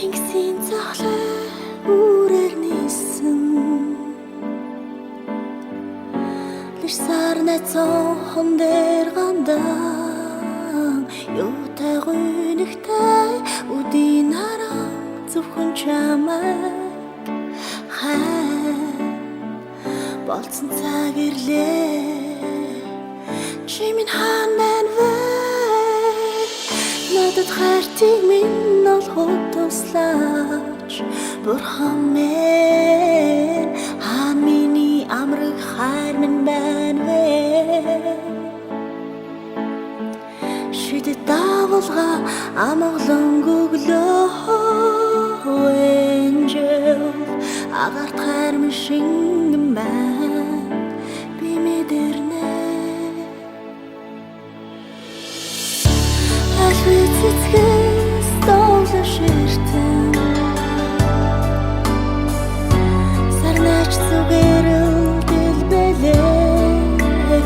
Тэнгисийн цахлаа үрээр нисэн Лиш сарна цохон дээр гандан Юутай гүнигтэй үдийн хараа Зөвхөн чамайг болцсон цаг ирлээ Чи минь хаан байна вэ Надад хайртыг минь олоход туслаач Бурхан минь хаан миний амраг хайр минь байна вэ Шидэт давалгаа амгалан өглөө Angel агарт хайр минь шингэн байна би мэдэрнэ Цэцгээс доолоо ширтэн Сарнаач зүгээр дэлбэлээ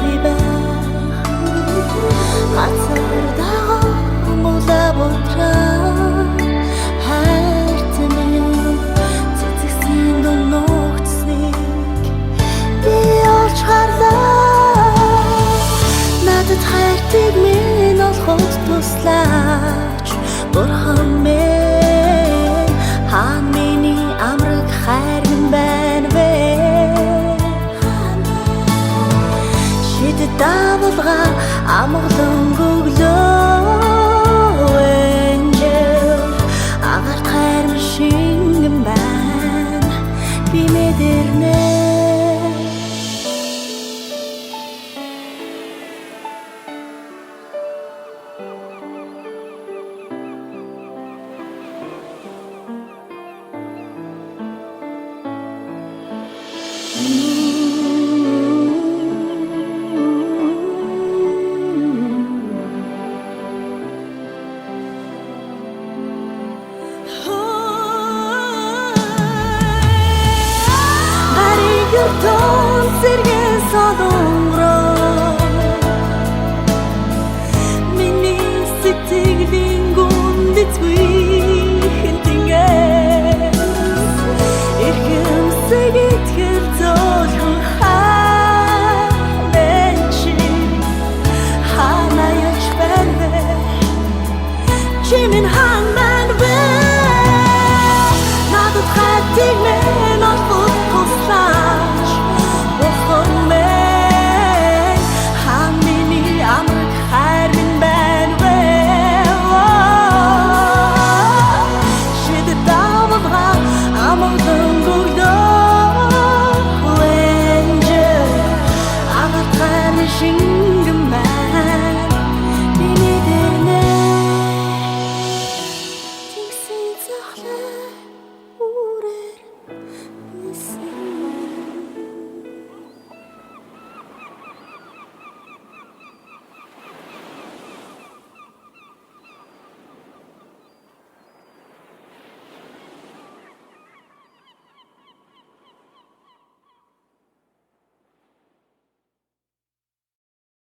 би байх Хацар дагуу мула ботраа Хайртай минь цэцгсийн дон ногцныг би олж харлаа Надад хайртыг минь олоход туслаач Бурхан минь хаан миний амраг хайр минь байна вэ Шидэт давалгаа амгалан өглөө Angel агарт хайр минь шингэн байна би мэдэрнэ Юртон сэргэн солонгороо Миний сэтгэл